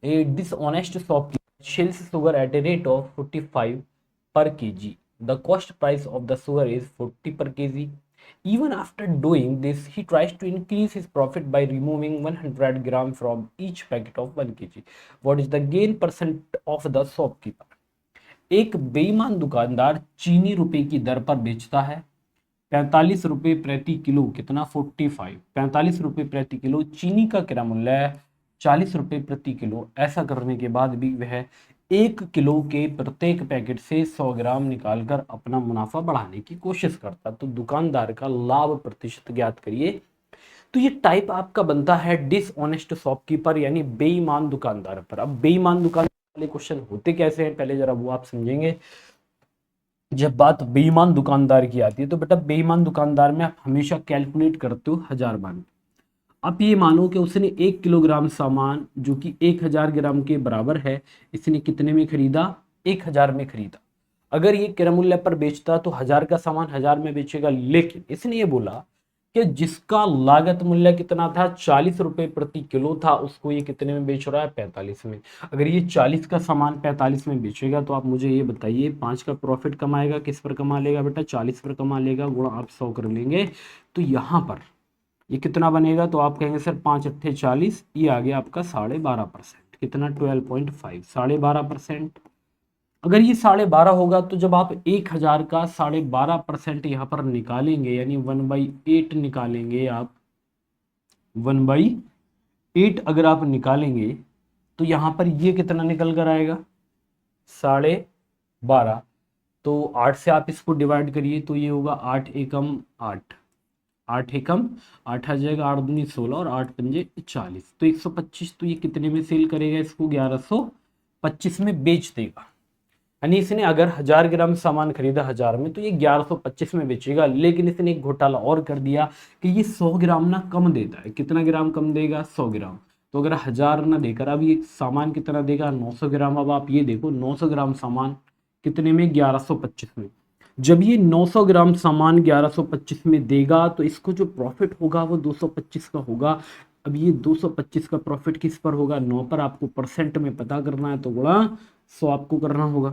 A dishonest shopkeeper sells sugar at a rate of 45 per kg. The cost price of the sugar is 40 per kg. Even after doing this, he tries to increase his profit by removing 100 gram from each packet of 1 kg. What is the gain percent of the shopkeeper? एक बेईमान दुकानदार चीनी रुपए की दर पर बेचता है 45 रुपए प्रति किलो, कितना 45, 45 रुपए प्रति किलो। चीनी का क्रय मूल्य है 40 रुपए प्रति किलो। ऐसा करने के बाद भी वह 1 किलो के प्रत्येक पैकेट से 100 ग्राम निकालकर अपना मुनाफा बढ़ाने की कोशिश करता। तो दुकानदार का लाभ प्रतिशत ज्ञात करिए। तो ये टाइप आपका बनता है डिसऑनेस्ट शॉपकीपर यानी बेईमान दुकानदार पर। अब बेईमान दुकानदार वाले क्वेश्चन होते कैसे हैं पहले जरा वो आप समझेंगे। जब बात बेईमान दुकानदार की आती है तो बेटा बेईमान दुकानदार में आप हमेशा कैलकुलेट करते हो 1000 मान। आप ये मानो कि उसने 1 किलोग्राम सामान जो कि 1000 ग्राम के बराबर है, इसने कितने में खरीदा? 1000 में खरीदा। अगर ये क्रय मूल्य पर बेचता तो 1000 का सामान 1000 में बेचेगा, लेकिन इसने ये बोला कि जिसका लागत मूल्य कितना था 40 रुपए प्रति किलो था, उसको ये कितने में बेच रहा है? 45 में। अगर ये 40 का सामान 45 में बेचेगा तो आप मुझे ये बताइए 5 का प्रॉफिट कमाएगा, किस पर कमा लेगा बेटा? 40 पर कमा लेगा, गुणा आप 100 कर लेंगे तो यहाँ पर ये कितना बनेगा? तो आप कहेंगे सर 5 अट्ठे 40, ये आ गया आपका 12.5%, कितना 12.5, 12.5%। अगर ये 12.5 होगा तो जब आप 1000 का 12.5% यहाँ पर निकालेंगे यानी 1/8 निकालेंगे आप, 1/8 अगर आप निकालेंगे तो यहाँ पर ये कितना निकल कर आएगा? 12.5। तो 8 से आप इसको डिवाइड करिए तो ये होगा 8 एकम 8, 8 एकम 8 आ जाएगा, 8 दूनी 16 और 8 पंजे 40, तो 125। तो ये कितने में सेल करेगा? इसको 1125 में बेच देगा। यानी इसने अगर 1000 ग्राम सामान खरीदा 1000 में तो ये 1125 में बेचेगा। लेकिन इसने एक घोटाला और कर दिया कि ये 100 ग्राम ना कम देता है। कितना ग्राम कम देगा? 100 ग्राम। तो अगर 1000 ना देकर अब ये सामान कितना देगा? 900 ग्राम। अब आप ये देखो 900 ग्राम सामान कितने में? 1125 में। जब ये 900 ग्राम सामान 1125 में देगा तो इसको जो प्रॉफिट होगा वो 225 का होगा। अब ये 225 का प्रॉफिट किस पर होगा? 9 पर। आपको परसेंट में पता करना है तो गुणा 100 आपको करना होगा।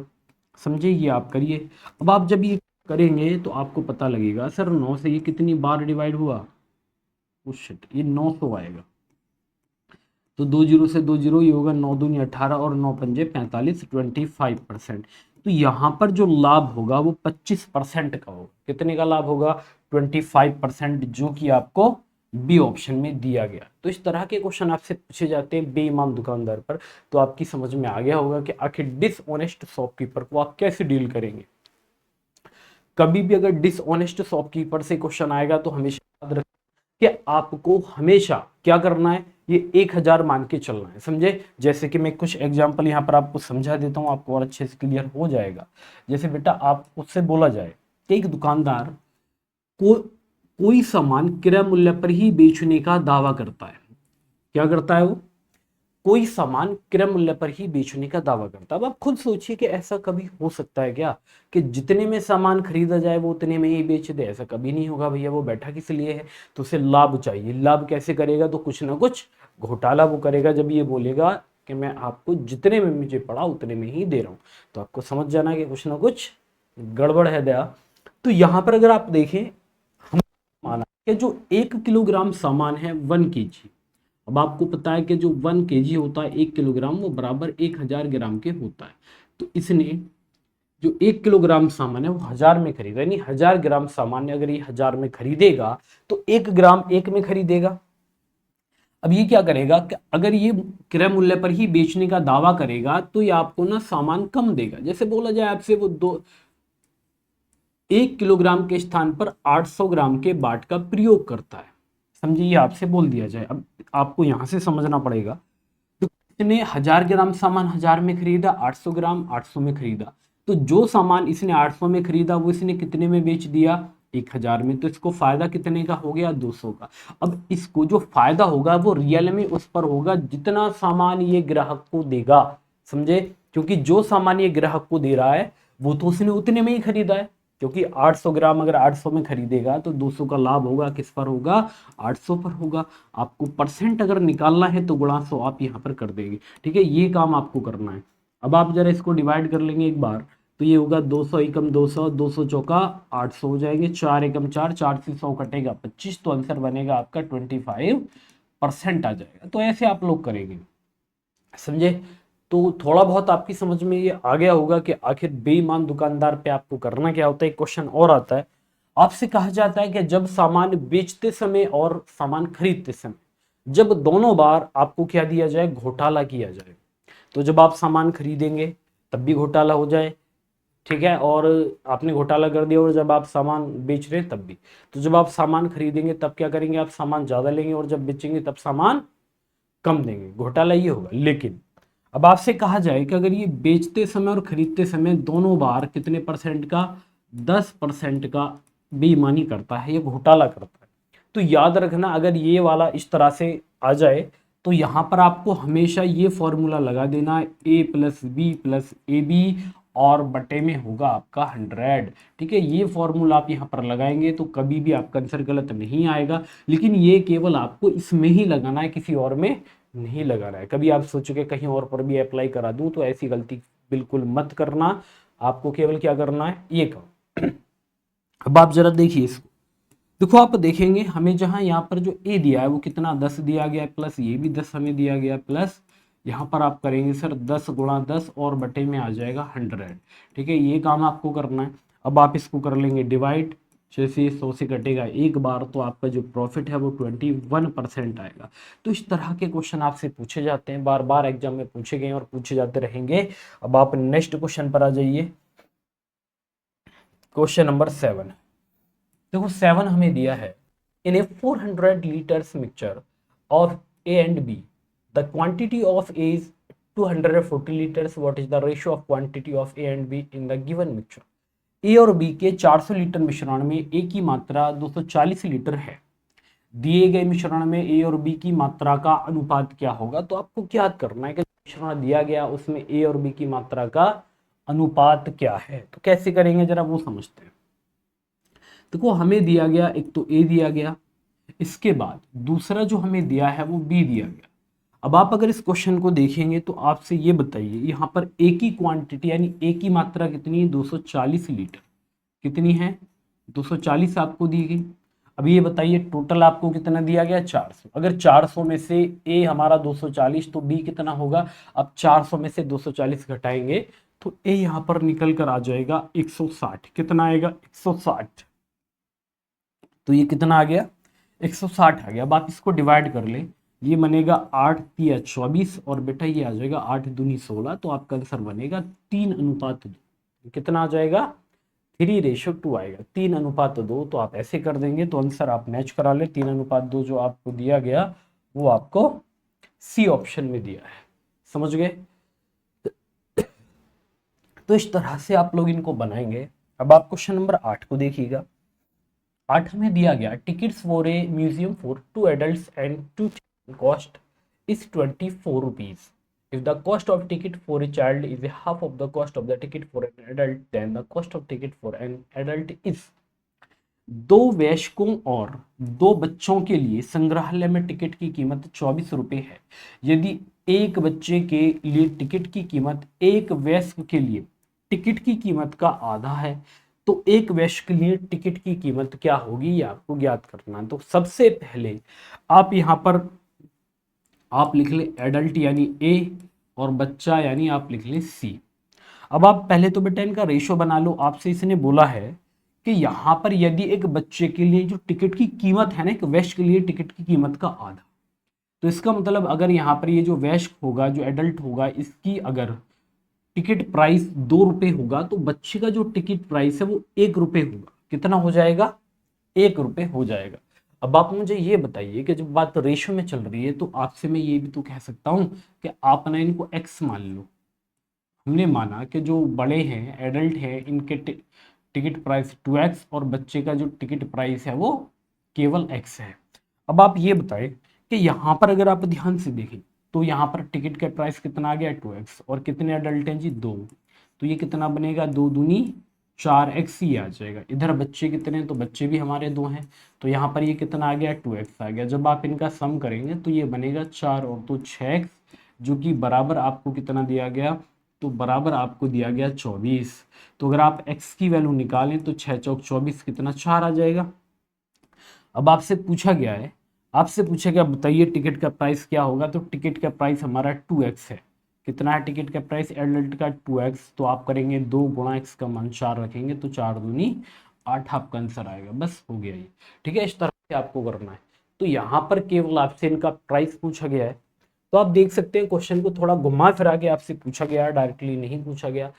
समझे? ये आप करिए। अब आप जब ये करेंगे तो आपको पता लगेगा सर 9 से ये कितनी बार डिवाइड हुआ? शिट, ये 900 आएगा। तो 2 जीरो से 2 जीरो, ये होगा 9 दूनी 18 और 9 पंजे 45, 25%। तो यहाँ पर जो लाभ होगा वो 25% का होगा। कितने का लाभ होगा? 25%, जो कि आपको बी ऑप्शन में दिया गया। तो इस तरह के क्वेश्चन आपसे पूछे जाते हैं बेईमान दुकानदार पर। तो आपकी समझ में आ गया होगा कि आखिर डिसऑनेस्ट शॉपकीपर को आप कैसे डील करेंगे। कभी भी अगर डिसऑनेस्ट शॉपकीपर से क्वेश्चन आएगा तो हमेशा याद रखें कि आपको हमेशा क्या करना है? ये 1000 मान के चलना है। समझे? जैसे कि मैं कुछ एग्जांपल यहाँ पर आपको समझा देता हूँ, आपको और अच्छे से क्लियर हो जाएगा। जैसे बेटा आप उससे बोला जाए कि एक दुकानदार को कोई सामान क्रय मूल्य पर ही बेचने का दावा करता है। क्या करता है वो? कोई सामान क्रय मूल्य पर ही बेचने का दावा करता है। अब आप खुद सोचिए कि ऐसा कभी हो सकता है क्या कि जितने में सामान खरीदा जाए वो उतने में ही बेच दे? ऐसा कभी नहीं होगा भैया। वो बैठा किस लिए है? तो उसे लाभ चाहिए। लाभ कैसे करेगा? तो कुछ ना कुछ घोटाला वो करेगा जब ये बोलेगा कि मैं आपको जितने में मुझे पड़ा उतने में ही दे रहा हूं। तो आपको समझ जाना कि कुछ ना कुछ गड़बड़ है दया। तो यहां पर अगर आप देखें, हम माना कि जो 1 किलोग्राम सामान है 1 kg। अब आपको पता है कि जो 1 kg होता है 1 किलोग्राम, वो बराबर 1000 ग्राम के होता है। तो इसने जो 1 किलोग्राम सामान है वो 1000 में खरीदा, यानी 1000 ग्राम सामान अगर ये 1000 में खरीदेगा तो 1 ग्राम 1 में खरीदेगा। अब ये क्या करेगा कि अगर ये क्रय मूल्य पर ही बेचने का दावा करेगा तो ये आपको ना सामान कम देगा। जैसे बोला जाए आपसे वो 1 किलोग्राम के स्थान पर 800 ग्राम के बाट का प्रयोग करता है। समझिए, ये आपसे बोल दिया जाए। अब आपको यहां से समझना पड़ेगा, तो इसने 1000 ग्राम सामान 1000 में खरीदा, 800 ग्राम 800 में खरीदा। तो जो सामान इसने 800 में खरीदा वो इसने कितने में बेच दिया? 1000 में। तो इसको फायदा कितने का हो गया? 200 का। अब इसको जो फायदा होगा वो रियल में उस पर होगा जितना सामान ये ग्राहक को देगा। समझे? क्योंकि जो सामान ये ग्राहक को दे रहा है वो तो उसने उतने में ही खरीदा है। क्योंकि 800 ग्राम अगर 800 में खरीदेगा तो 200 का लाभ होगा, किस पर होगा, 800 पर होगा। आपको परसेंट अगर निकालना है तो गुणा 100 आप यहाँ पर कर देंगे, ठीक है, ये काम आपको करना है। अब आप जरा इसको डिवाइड कर लेंगे एक बार, तो ये होगा 200 एकम 200, 200 चौका 800 हो जाएंगे, 4 एकम 4, 4 से 100 कटेगा 25, तो आंसर बनेगा आपका 25% आ जाएगा। तो ऐसे आप लोग करेंगे, समझे। तो थोड़ा बहुत आपकी समझ में ये आ गया होगा कि आखिर बेईमान दुकानदार पे आपको करना क्या होता है। एक क्वेश्चन और आता है, आपसे कहा जाता है कि जब सामान बेचते समय और सामान खरीदते समय, जब दोनों बार आपको क्या दिया जाए, घोटाला किया जाए। तो जब आप सामान खरीदेंगे तब भी घोटाला हो जाए, ठीक है, और आपने घोटाला कर दिया, और जब आप सामान बेच रहे हैं तब भी। तो जब आप सामान खरीदेंगे तब क्या करेंगे, आप सामान ज्यादा लेंगे, और जब बेचेंगे तब सामान कम देंगे, घोटाला ये होगा। लेकिन अब आपसे कहा जाए कि अगर ये बेचते समय और खरीदते समय दोनों बार कितने परसेंट का, 10% का बेईमानी करता है, ये घोटाला करता है, तो याद रखना अगर ये वाला इस तरह से आ जाए तो यहाँ पर आपको हमेशा ये फॉर्मूला लगा देना, A plus B plus A B और बटे में होगा आपका 100, ठीक है। ये फॉर्मूला आप यहाँ पर लगाएंगे तो कभी भी आपका आंसर गलत नहीं आएगा, लेकिन ये केवल आपको इसमें ही लगाना है, किसी और में नहीं लगाना है। कभी आप सोचोगे कहीं और पर भी अप्लाई करा दूं, तो ऐसी गलती बिल्कुल मत करना, आपको केवल क्या करना है, ये करो। अब आप जरा देखिए इसको, देखो आप देखेंगे हमें जहां यहाँ पर जो ए दिया है वो कितना 10 दिया गया है, प्लस ये भी 10 हमें दिया गया, प्लस यहाँ पर आप करेंगे सर 10 गुणा 10 और बटे में आ जाएगा 100, ठीक है, ये काम आपको करना है। अब आप इसको कर लेंगे डिवाइड, जैसे 100 से कटेगा एक बार तो आपका जो प्रॉफिट है वो 21% आएगा। तो इस तरह के क्वेश्चन आपसे पूछे जाते हैं, बार बार एग्जाम में पूछे गए और पूछे जाते रहेंगे। अब आप नेक्स्ट क्वेश्चन पर आ जाइए, क्वेश्चन नंबर 7। देखो 7 हमें दिया है, in A 400 litres mixture of A and B, the quantity of A is 240 litres, what is the ratio of quantity of A and B in the given mixture. A और B के 400 litre मिश्रण में ए की मात्रा 240 litre है, दिए गए मिश्रण में ए और बी की मात्रा का अनुपात क्या होगा। तो आपको क्या करना है कि मिश्रण दिया गया उसमें ए और बी की मात्रा का अनुपात क्या है, तो कैसे करेंगे जरा वो समझते हैं। देखो हमें दिया गया, एक तो ए दिया गया, इसके बाद दूसरा जो हमें दिया है वो बी दिया गया। अब आप अगर इस क्वेश्चन को देखेंगे तो आपसे ये बताइए, यहाँ पर ए की क्वांटिटी यानी ए की मात्रा कितनी है, 240 लीटर, कितनी है, 240 आपको दी गई। अब ये बताइए टोटल आपको कितना दिया गया, 400। अगर 400 में से ए हमारा 240 तो बी कितना होगा। अब 400 में से 240 घटाएंगे तो ए यहाँ पर निकल कर आ जाएगा 160, कितना आएगा 160, तो ये कितना आ गया 160 आ गया। अब आप इसको डिवाइड कर लें, ये बनेगा 8 तिया 24 और बेटा ये आ जाएगा 8 दूनी 16, तो आपका आंसर बनेगा 3:2, कितना आ जाएगा 3:2 आएगा, 3:2। तो आप ऐसे कर देंगे तो आंसर आप मैच करा ले, 3:2 जो आपको दिया गया वो आपको सी ऑप्शन में दिया है, समझ गए। तो इस तरह से आप लोग इनको बनाएंगे। अब आप क्वेश्चन नंबर 8 को देखिएगा। 8 में दिया गया, tickets for a museum for 2 adults and 2 children cost is 24 rupees. If the cost of ticket for a child is half of the cost of the ticket for an adult, then the cost of ticket for an adult is। दो वयस्कों और दो बच्चों के लिए संग्रहालय में ticket की कीमत 24 रुपये है। यदि एक बच्चे के लिए टिकट की कीमत एक वयस्क के लिए टिकट की कीमत का आधा है, तो एक वयस्क के लिए टिकट की कीमत क्या होगी, ये आपको ज्ञात करना है। तो सबसे पहले आप यहाँ पर आप लिख ले एडल्ट यानी ए और बच्चा यानी आप लिख ले सी। अब आप पहले तो बेटा इनका रेशो बना लो। आपसे इसने बोला है कि यहाँ पर यदि एक बच्चे के लिए जो टिकट की कीमत है ना, एक वयस्क के लिए टिकट की कीमत का आधा, तो इसका मतलब अगर यहाँ पर ये जो वयस्क होगा, जो एडल्ट होगा, इसकी अगर टिकट प्राइस 2 रुपये होगा तो बच्चे का जो टिकट प्राइस है वो 1 रुपये होगा। कितना हो जाएगा, 1 रुपये हो जाएगा। अब आप मुझे ये बताइए कि जब बात रेशो में चल रही है तो आपसे मैं ये भी तो कह सकता हूँ कि आप ना इनको एक्स मान लो। हमने माना कि जो बड़े हैं, एडल्ट हैं, इनके टिकट प्राइस 2x और बच्चे का जो टिकट प्राइस है वो केवल x है। अब आप ये बताएं कि यहाँ पर अगर आप ध्यान से देखें तो यहाँ पर टिकट का प्राइस कितना आ गया 2x, और कितने एडल्ट हैं जी 2, तो ये कितना बनेगा 2 दूनी 4x ही आ जाएगा। इधर बच्चे कितने हैं, तो बच्चे भी हमारे 2 हैं, तो यहाँ पर ये कितना आ गया, 2x आ गया। जब आप इनका सम करेंगे तो ये बनेगा 4 और 2 6x, जो कि बराबर आपको कितना दिया गया, तो बराबर आपको दिया गया 24। तो अगर आप x की वैल्यू निकालें तो 6 चौक 24 कितना 4 आ जाएगा। अब आपसे पूछा गया बताइए टिकट का प्राइस क्या होगा, तो टिकट का प्राइस हमारा 2x है। कितना है टिकट का प्राइस एडल्ट का, 2x। तो आप करेंगे 2 गुणा x का मान 4 रखेंगे तो 4 दूनी 8 आपका आंसर आएगा। बस हो गया ये, ठीक है। इस तरह से आपको करना है। तो यहाँ पर केवल आपसे इनका प्राइस पूछा गया है, तो आप देख सकते हैं क्वेश्चन को थोड़ा घुमा फिरा के आपसे पूछा गया, डायरेक्टली नहीं पूछा गया,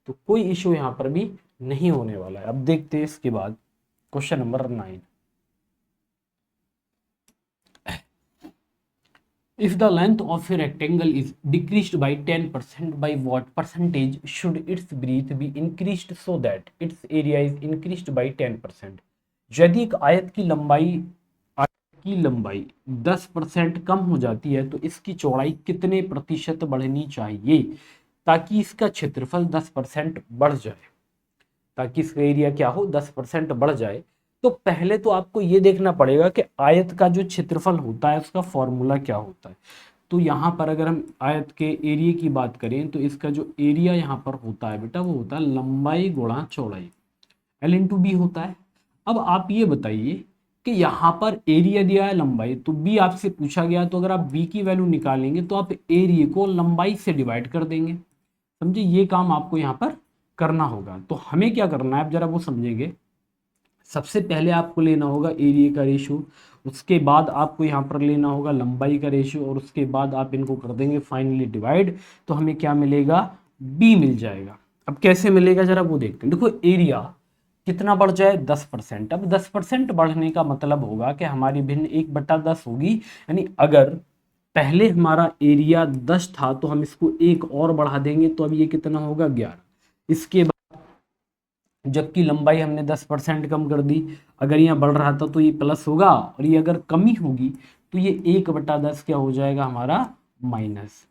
तो कोई इशू यहाँ पर भी नहीं होने वाला है। अब देखते हैं इसके बाद question number 9। If the length of a rectangle is decreased by 10%, by what percentage should its breadth be increased so that its area is increased by 10%? यदि एक आयत की लंबाई 10% कम हो जाती है तो इसकी चौड़ाई कितने प्रतिशत बढ़नी चाहिए ताकि इसका क्षेत्रफल 10% बढ़ जाए, ताकि इसका एरिया क्या हो, 10% बढ़ जाए। तो पहले तो आपको ये देखना पड़ेगा कि आयत का जो क्षेत्रफल होता है उसका फॉर्मूला क्या होता है। तो यहाँ पर अगर हम आयत के एरिया की बात करें तो इसका जो एरिया यहाँ पर होता है बेटा वो होता है लंबाई गुणा चौड़ाई, L इंटू बी होता है। अब आप ये बताइए कि यहाँ पर एरिया दिया है लंबाई, तो बी आपसे पूछा गया, तो अगर आप बी की वैल्यू निकालेंगे तो आप एरिया को लंबाई से डिवाइड कर देंगे। समझे, ये काम आपको यहाँ पर करना होगा। तो हमें क्या करना है, आप जरा वो समझेंगे। सबसे पहले आपको लेना होगा एरिया का रेशियो, उसके बाद आपको यहाँ पर लेना होगा लंबाई का रेशियो, और उसके बाद आप इनको कर देंगे फाइनली डिवाइड, तो हमें क्या मिलेगा, बी मिल जाएगा। अब कैसे मिलेगा जरा वो देखते हैं। देखो एरिया कितना बढ़ जाए, 10%। अब 10% बढ़ने का मतलब होगा कि हमारी भिन्न 1/10 होगी, यानी अगर पहले हमारा एरिया 10 था तो हम इसको 1 और बढ़ा देंगे तो अब ये कितना होगा, 11। इसके जबकि लंबाई हमने 10% कम कर दी, अगर यहाँ बढ़ रहा था तो ये प्लस होगा, और ये अगर कमी होगी तो ये 1/10 क्या हो जाएगा हमारा, माइनस।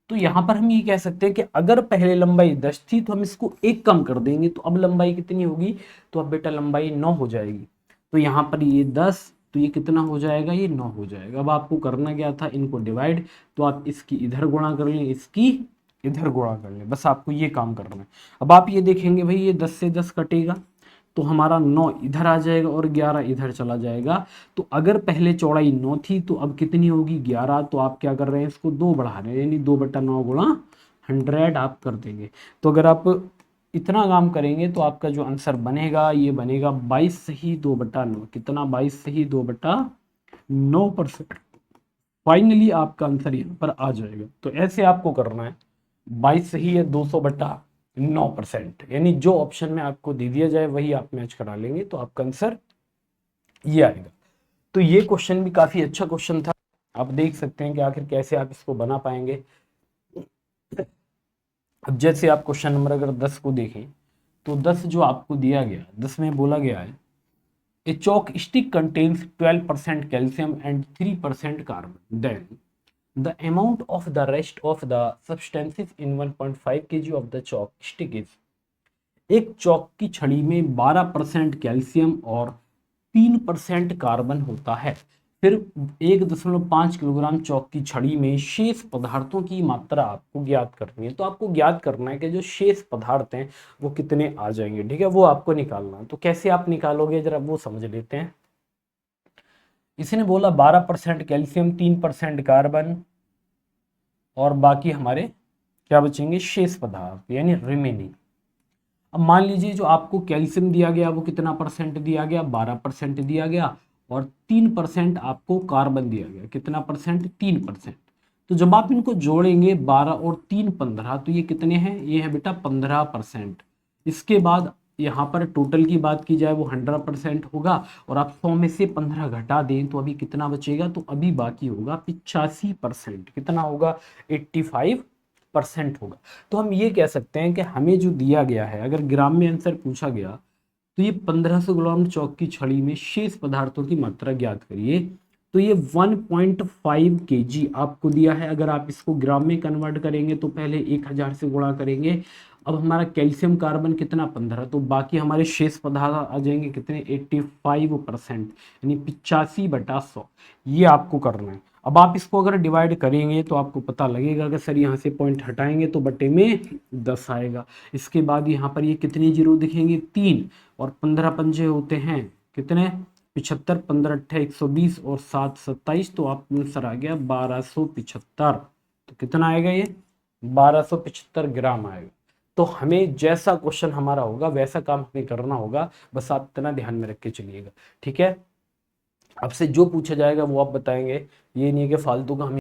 तो यहाँ पर हम ये कह सकते हैं कि अगर पहले लंबाई 10 थी तो हम इसको 1 कम कर देंगे, तो अब लंबाई कितनी होगी, तो अब बेटा लंबाई 9 हो जाएगी। तो यहाँ पर ये 10, तो ये कितना हो जाएगा, ये 9 हो जाएगा। अब आपको करना क्या था, इनको डिवाइड, तो आप इसकी इधर गुणा कर लें, इसकी इधर गुणा कर लें, बस आपको ये काम करना है। अब आप ये देखेंगे भाई ये 10 से 10 कटेगा तो हमारा 9 इधर आ जाएगा और 11 इधर चला जाएगा। तो अगर पहले चौड़ाई 9 थी तो अब कितनी होगी, 11। तो आप क्या कर रहे हैं, इसको 2 बढ़ा रहे हैं, यानी 2/9 गुणा 100 आप कर देंगे। तो अगर आप इतना काम करेंगे तो आपका जो आंसर बनेगा ये बनेगा 22 सही 2/9। कितना, 22 सही 2/9%। फाइनली आपका आंसर यहाँ पर आ जाएगा। तो ऐसे आपको करना है, 22 सही है 200/9%, यानी जो ऑप्शन में आपको दे दिया जाए वही आप मैच करा लेंगे तो आपका आंसर ये आएगा। तो ये क्वेश्चन भी काफी अच्छा क्वेश्चन था, आप देख सकते हैं कि आखिर कैसे आप इसको बना पाएंगे। अब जैसे आप क्वेश्चन नंबर अगर 10 को देखें तो 10 जो आपको दिया गया, 10 में बोला गया है ए chalk stick contains 12% calcium and 3% carbon, then the amount of the rest of the substances in 1.5 kg of the chalk stick is। एक चौक की छड़ी में 12% कैल्शियम और 3% कार्बन होता है, फिर 1.5 किलोग्राम चौक की छड़ी में शेष पदार्थों की मात्रा आपको ज्ञात करनी है। तो आपको ज्ञात करना है कि जो शेष पदार्थ हैं वो कितने आ जाएंगे, ठीक है, वो आपको निकालना है। तो कैसे आप निकालोगे जरा वो समझ लेते हैं। इसने बोला 12% कैल्शियम, 3% कार्बन, और बाकी हमारे क्या बचेंगे, शेष पदार्थ यानी रिमेनिंग। अब मान लीजिए जो आपको कैल्शियम दिया गया वो कितना परसेंट दिया गया, 12% दिया गया, और 3% आपको कार्बन दिया गया, कितना परसेंट, 3%। तो जब आप इनको जोड़ेंगे 12 और 3 15, तो ये कितने हैं, ये है बेटा 15%। इसके बाद यहाँ पर टोटल की बात की जाए वो 100% होगा, और आप 100 में से 15 घटा दें तो अभी कितना बचेगा, तो अभी बाकी होगा 85%। कितना होगा, 85% होगा। तो हम ये कह सकते हैं कि हमें जो दिया गया है, अगर ग्राम में आंसर पूछा गया तो ये 1500 ग्राम चौक की छड़ी में शेष पदार्थों की मात्रा ज्ञात करिए, तो ये 1.5 kg आपको दिया है। अगर आप इसको ग्राम में कन्वर्ट करेंगे तो पहले 1000 से गुणा करेंगे, अब हमारा कैल्शियम कार्बन कितना 15, तो बाकी हमारे शेष पदार्थ आ जाएंगे कितने 85%, यानी 85/100। ये आपको करना है। अब आप इसको अगर डिवाइड करेंगे तो आपको पता लगेगा कि सर यहाँ से पॉइंट हटाएंगे तो बटे में 10 आएगा। इसके बाद यहाँ पर ये कितनी जीरो दिखेंगे 3, और 15 पंजे होते हैं कितने 75, 15 अट्ठे 120 और 7 27, तो आप आंसर आ गया 1275। तो कितना आएगा ये 1275 ग्राम आएगा। तो हमें जैसा क्वेश्चन हमारा होगा वैसा काम हमें करना होगा, बस आप इतना ध्यान में रख के चलिएगा। ठीक है, आपसे जो पूछा जाएगा वो आप बताएंगे, ये नहीं है कि फालतू का हम